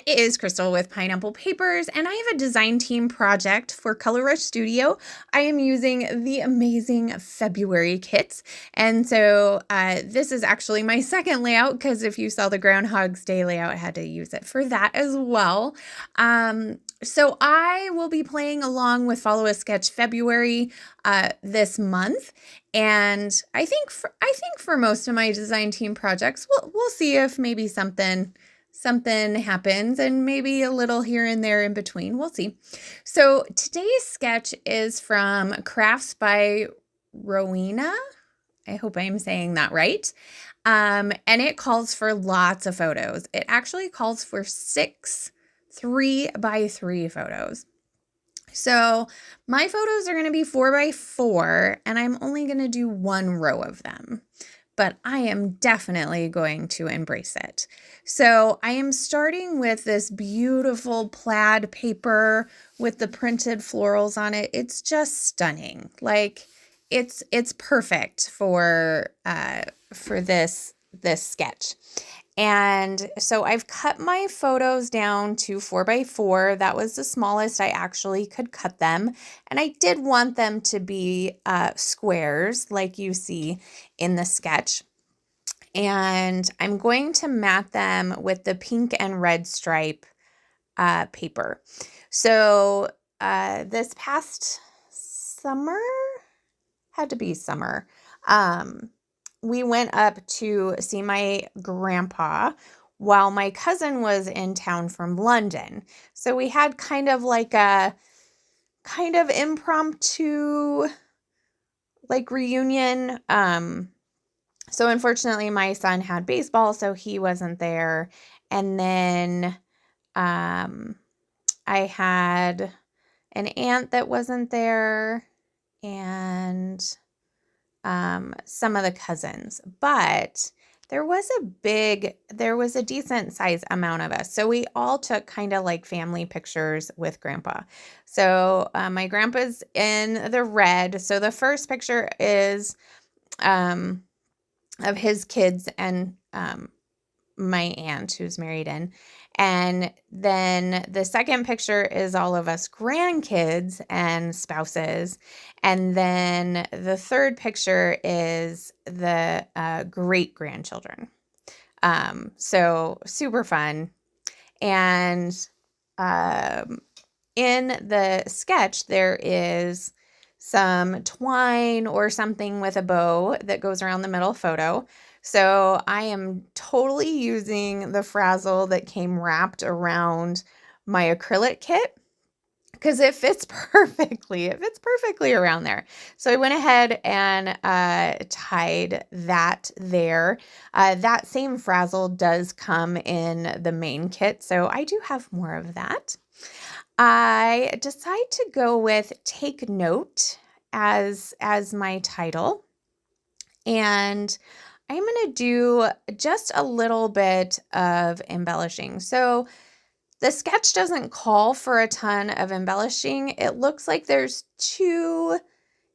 It is Crystal with Pineapple Papers, and I have a design team project for Color Rush Studio. I am using the amazing February kits, and so this is actually my second layout because if you saw the Groundhog's Day layout, I had to use it for that as well. So I will be playing along with Follow a Sketch February this month, and I think for most of my design team projects, we'll see if maybe something happens and maybe a little here and there in between. We'll see. So today's sketch is from Crafts by Rowena. I hope I'm saying that right. And it calls for lots of photos. It actually calls for 6 3x3 photos. So my photos are going to be 4x4, and I'm only going to do 1 row of them. But I am definitely going to embrace it. So I am starting with this beautiful plaid paper with the printed florals on it. It's just stunning. Like it's perfect for this sketch. And so I've cut my photos down to 4x4. That was the smallest I actually could cut them. And I did want them to be squares like you see in the sketch. And I'm going to mat them with the pink and red stripe paper. So this past summer, had to be summer, we went up to see my grandpa while my cousin was in town from London. So we had kind of like a impromptu like reunion. So unfortunately my son had baseball, so he wasn't there. And then I had an aunt that wasn't there and some of the cousins, but there was a decent size amount of us. So we all took kind of like family pictures with Grandpa. So my grandpa's in the red. So the first picture is of his kids and my aunt who's married in. And then the second picture is all of us grandkids and spouses. And then the third picture is the great-grandchildren. So super fun. And in the sketch, there is some twine or something with a bow that goes around the middle photo. So I am totally using the frazzle that came wrapped around my acrylic kit because it fits perfectly. It fits perfectly around there. So I went ahead and tied that there. That same frazzle does come in the main kit, so I do have more of that. I decide to go with Take Note as my title, and I'm going to do just a little bit of embellishing. So the sketch doesn't call for a ton of embellishing. It looks like there's 2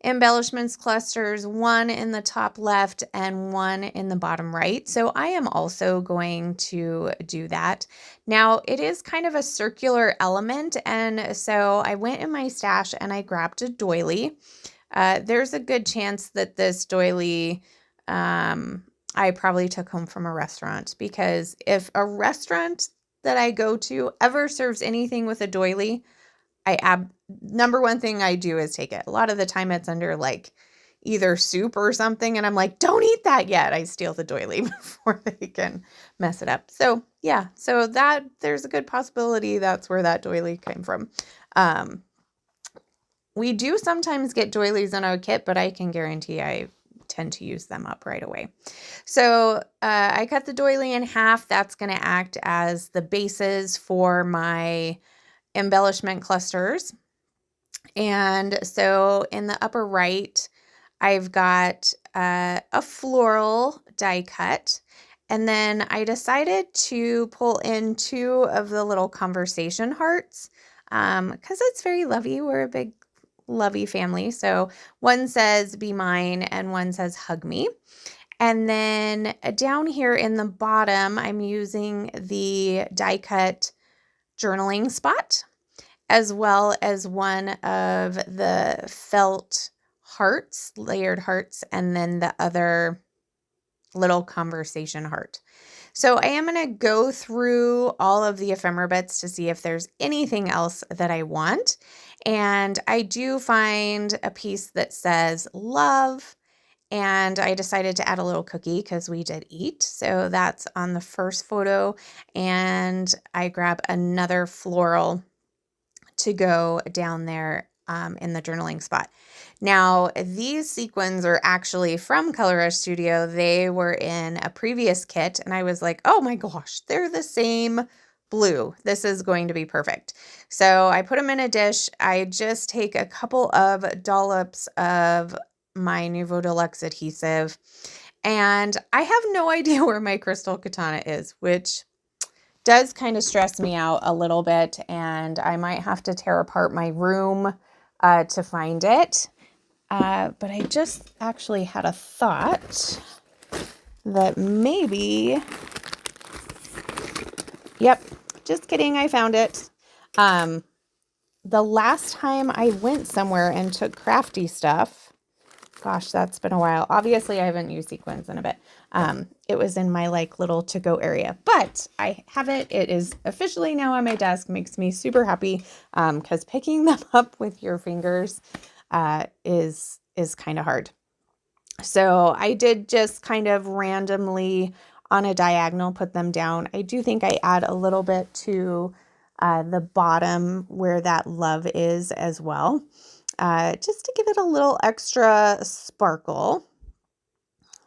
embellishments clusters, one in the top left and one in the bottom right. So I am also going to do that. Now it is kind of a circular element, and so I went in my stash and I grabbed a doily. There's a good chance that this doily I probably took home from a restaurant, because if a restaurant that I go to ever serves anything with a doily, number one thing I do is take it. A lot of the time it's under like either soup or something, and I'm like, don't eat that yet. I steal the doily before they can mess it up. So yeah, so that there's a good possibility that's where that doily came from. We do sometimes get doilies in our kit, but I can guarantee I tend to use them up right away. So I cut the doily in half. That's going to act as the bases for my embellishment clusters. And so in the upper right, I've got a floral die cut. And then I decided to pull in 2 of the little conversation hearts because it's very lovey. We're a big lovey family. So one says be mine and one says hug me. And then down here in the bottom, I'm using the die cut journaling spot, as well as one of the felt hearts, layered hearts, and then the other little conversation heart. So I am going to go through all of the ephemera bits to see if there's anything else that I want. And I do find a piece that says love, and I decided to add a little cookie because we did eat. So that's on the first photo. And I grab another floral to go down there in the journaling spot. Now, these sequins are actually from Color Rush Studio. They were in a previous kit, and I was like, oh my gosh, they're the same blue. This is going to be perfect. So I put them in a dish. I just take a couple of dollops of my Nouveau Deluxe adhesive, and I have no idea where my crystal katana is, which does kind of stress me out a little bit, and I might have to tear apart my room to find it. But I just actually had a thought that maybe, yep, just kidding, I found it. The last time I went somewhere and took crafty stuff, gosh, that's been a while. Obviously, I haven't used sequins in a bit. It was in my like little to-go area, but I have it. It is officially now on my desk. Makes me super happy because picking them up with your fingers is kind of hard. So I did just kind of randomly on a diagonal put them down. I do think I add a little bit to the bottom where that love is as well, just to give it a little extra sparkle.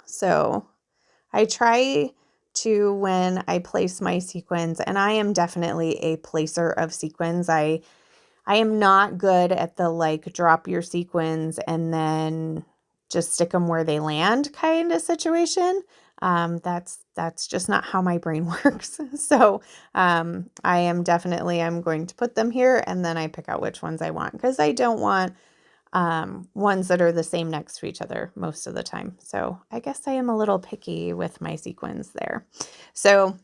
So I try to, when I place my sequins, and I am definitely a placer of sequins. I am not good at the like drop your sequins and then just stick them where they land kind of situation. That's just not how my brain works. So I'm going to put them here, and then I pick out which ones I want, because I don't want ones that are the same next to each other most of the time. So I guess I am a little picky with my sequins there. So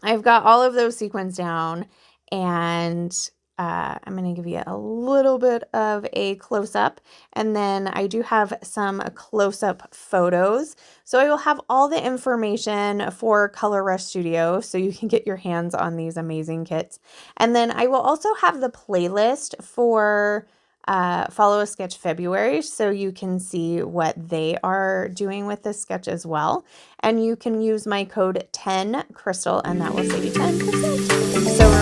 I've got all of those sequins down, and I'm going to give you a little bit of a close-up, and then I do have some close-up photos. So I will have all the information for Color Rush Studio so you can get your hands on these amazing kits. And then I will also have the playlist for Follow a Sketch February, so you can see what they are doing with this sketch as well. And you can use my code 10Crystal, and that will save you 10%. So